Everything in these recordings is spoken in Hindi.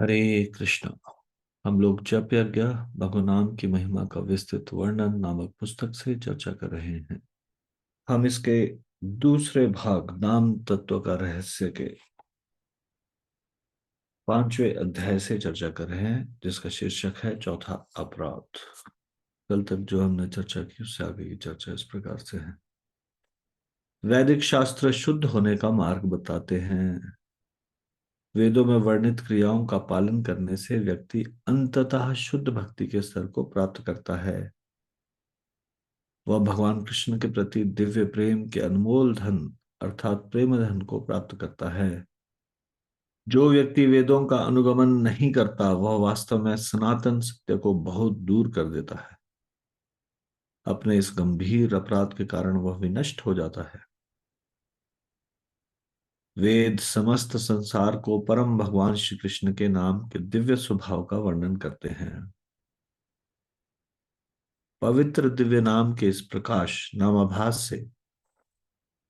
हरे कृष्ण। हम लोग जप यज्ञ भगवान की महिमा का विस्तृत वर्णन नामक पुस्तक से चर्चा कर रहे हैं। हम इसके दूसरे भाग नाम तत्व का रहस्य के 5वें अध्याय से चर्चा कर रहे हैं, जिसका शीर्षक है चौथा अपराध। कल तक जो हमने चर्चा की उससे आगे की चर्चा इस प्रकार से है। वैदिक शास्त्र शुद्ध होने का मार्ग बताते हैं। वेदों में वर्णित क्रियाओं का पालन करने से व्यक्ति अंततः शुद्ध भक्ति के स्तर को प्राप्त करता है। वह भगवान कृष्ण के प्रति दिव्य प्रेम के अनमोल धन अर्थात प्रेम धन को प्राप्त करता है। जो व्यक्ति वेदों का अनुगमन नहीं करता वह वास्तव में सनातन सत्य को बहुत दूर कर देता है। अपने इस गंभीर अपराध के कारण वह विनष्ट हो जाता है। वेद समस्त संसार को परम भगवान श्री कृष्ण के नाम के दिव्य स्वभाव का वर्णन करते हैं। पवित्र दिव्य नाम के इस प्रकाश नामाभास से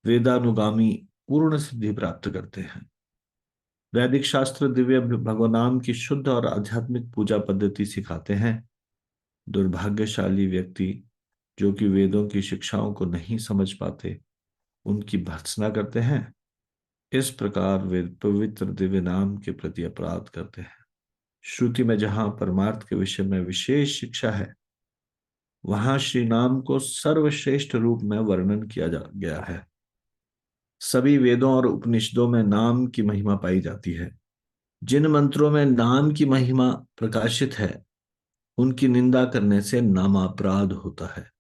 वेदानुगामी पूर्ण सिद्धि प्राप्त करते हैं। वैदिक शास्त्र दिव्य भगवान की शुद्ध और आध्यात्मिक पूजा पद्धति सिखाते हैं। दुर्भाग्यशाली व्यक्ति जो कि वेदों की शिक्षाओं को नहीं समझ पाते उनकी भर्त्सना करते हैं। इस प्रकार वे पवित्र दिव्य नाम के प्रति अपराध करते हैं। श्रुति में जहां परमार्थ के विषय में विशेष शिक्षा है वहां श्री नाम को सर्वश्रेष्ठ रूप में वर्णन किया गया है। सभी वेदों और उपनिषदों में नाम की महिमा पाई जाती है। जिन मंत्रों में नाम की महिमा प्रकाशित है उनकी निंदा करने से नामापराध होता है।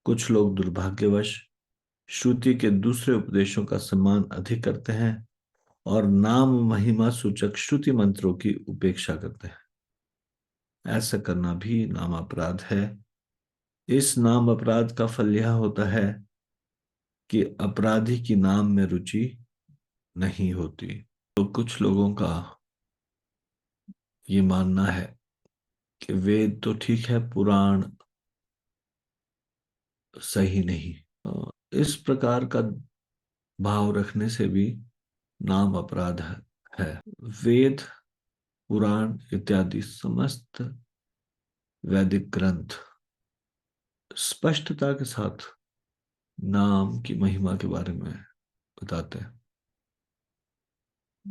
कुछ लोग दुर्भाग्यवश श्रुति के दूसरे उपदेशों का सम्मान अधिक करते हैं और नाम महिमा सूचक श्रुति मंत्रों की उपेक्षा करते हैं। ऐसा करना भी नाम अपराध है। इस नाम अपराध का फल यह होता है कि अपराधी की नाम में रुचि नहीं होती। तो कुछ लोगों का ये मानना है कि वेद तो ठीक है, पुराण सही नहीं। इस प्रकार का भाव रखने से भी नाम अपराध है। वेद, पुराण इत्यादि समस्त वैदिक ग्रंथ स्पष्टता के साथ नाम की महिमा के बारे में बताते हैं।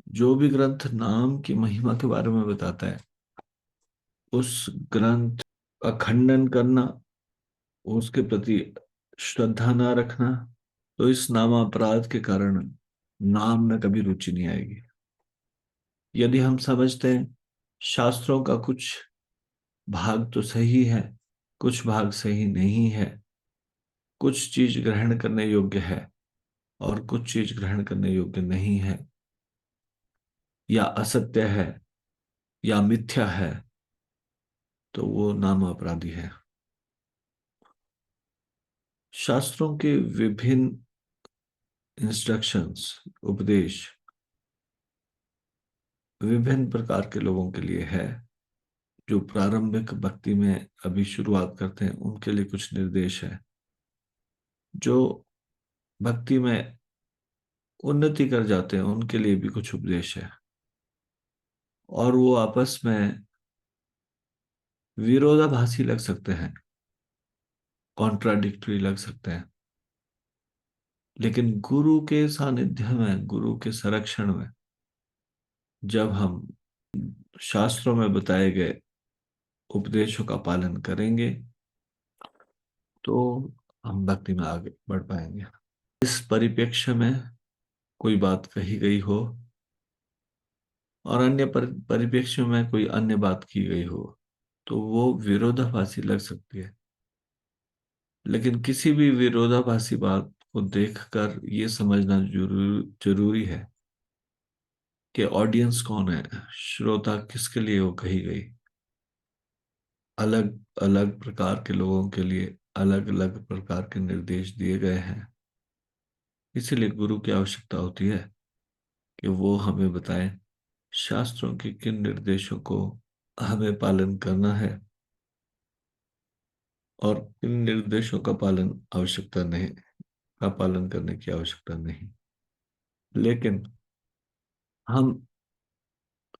जो भी ग्रंथ नाम की महिमा के बारे में बताता है उस ग्रंथ का खंडन करना, उसके प्रति श्रद्धा न रखना, तो इस नामापराध के कारण नाम में कभी रुचि नहीं आएगी। यदि हम समझते हैं शास्त्रों का कुछ भाग तो सही है, कुछ भाग सही नहीं है, कुछ चीज ग्रहण करने योग्य है और कुछ चीज ग्रहण करने योग्य नहीं है, या असत्य है या मिथ्या है, तो वो नाम अपराधी है। शास्त्रों के विभिन्न इंस्ट्रक्शंस, उपदेश विभिन्न प्रकार के लोगों के लिए है। जो प्रारंभिक भक्ति में अभी शुरुआत करते हैं उनके लिए कुछ निर्देश है। जो भक्ति में उन्नति कर जाते हैं उनके लिए भी कुछ उपदेश है। और वो आपस में विरोधाभासी लग सकते हैं, कॉन्ट्राडिक्टरी लग सकते हैं, लेकिन गुरु के सानिध्य में, गुरु के संरक्षण में जब हम शास्त्रों में बताए गए उपदेशों का पालन करेंगे तो हम भक्ति में आगे बढ़ पाएंगे। इस परिप्रेक्ष्य में कोई बात कही गई हो और अन्य परिप्रेक्ष्य में कोई अन्य बात की गई हो तो वो विरोधाभासी लग सकती है। लेकिन किसी भी विरोधाभासी बात को देखकर ये समझना जरूरी है कि ऑडियंस कौन है, श्रोता किसके लिए वो कही गई। अलग अलग प्रकार के लोगों के लिए अलग अलग प्रकार के निर्देश दिए गए हैं। इसीलिए गुरु की आवश्यकता होती है कि वो हमें बताएं शास्त्रों के किन निर्देशों को हमें पालन करना है और किन निर्देशों का पालन करने की आवश्यकता नहीं। लेकिन हम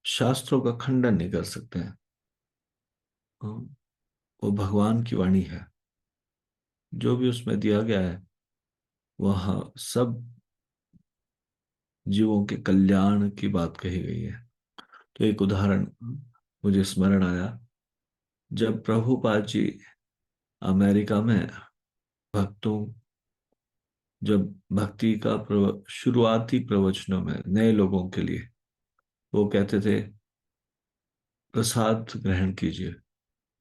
शास्त्रों का खंडन नहीं कर सकते हैं। वो भगवान की वाणी है। जो भी उसमें दिया गया है वह सब जीवों के कल्याण की बात कही गई है। तो एक उदाहरण मुझे स्मरण आया। जब प्रभुपाद जी अमेरिका में भक्तों, जब भक्ति का शुरुआती प्रवचनों में नए लोगों के लिए वो कहते थे प्रसाद ग्रहण कीजिए,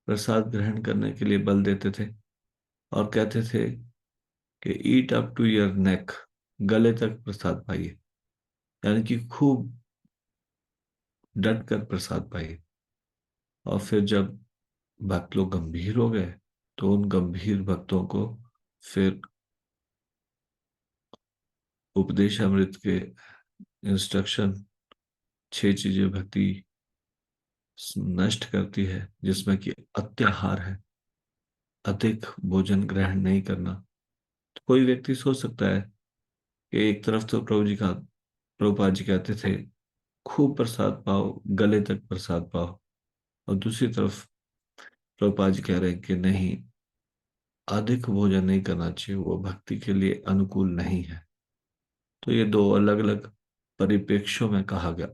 प्रसाद ग्रहण करने के लिए बल देते थे और कहते थे कि eat up to your neck, गले तक प्रसाद पाइए, यानी कि खूब डट कर प्रसाद पाइए। और फिर जब भक्त लोग गंभीर हो गए तो उन गंभीर भक्तों को फिर उपदेशामृत के इंस्ट्रक्शन, 6 चीजें भक्ति नष्ट करती है, जिसमें कि अत्याहार है, अधिक भोजन ग्रहण नहीं करना। तो कोई व्यक्ति सोच सकता है कि एक तरफ तो प्रभुपाद जी कहते थे खूब प्रसाद पाओ, गले तक प्रसाद पाओ, और दूसरी तरफ प्रभुपाद जी कह रहे हैं कि नहीं, अधिक भोजन नहीं करना चाहिए, वो भक्ति के लिए अनुकूल नहीं है। तो ये दो अलग अलग परिप्रेक्ष्यों में कहा गया।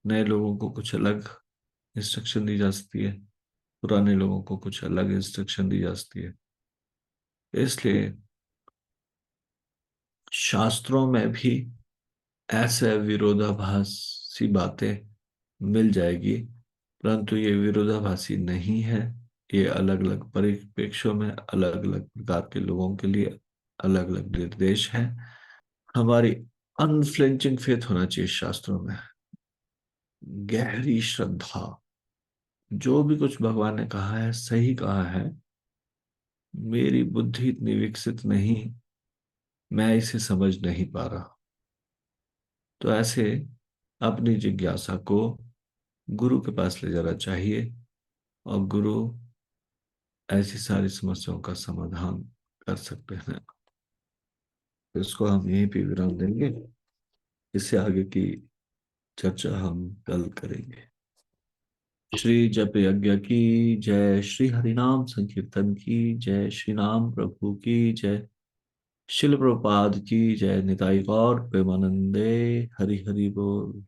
नए लोगों को कुछ अलग इंस्ट्रक्शन दी जा सकती है, पुराने लोगों को कुछ अलग इंस्ट्रक्शन दी जा सकती है। इसलिए शास्त्रों में भी ऐसे विरोधाभासी बातें मिल जाएगी, परंतु ये विरोधाभासी नहीं है। ये अलग अलग परिप्रेक्ष्यों में अलग अलग प्रकार के लोगों के लिए अलग अलग निर्देश हैं। हमारी अनफ्लिंचिंग फेथ होना चाहिए शास्त्रों में, गहरी श्रद्धा। जो भी कुछ भगवान ने कहा है सही कहा है, मेरी बुद्धि इतनी विकसित नहीं, मैं इसे समझ नहीं पा रहा। तो ऐसे अपनी जिज्ञासा को गुरु के पास ले जाना चाहिए और गुरु ऐसी सारी समस्याओं का समाधान कर सकते हैं। तो इसको हम यहीं पे विराम देंगे। इससे आगे की चर्चा हम कल करेंगे। श्री जप यज्ञ की जय, श्री हरिनाम संकीर्तन की जय, श्री राम प्रभु की जय, शिल प्रभुपाद की जय, निताई गौर प्रेमानंदे। हरि हरि बोल।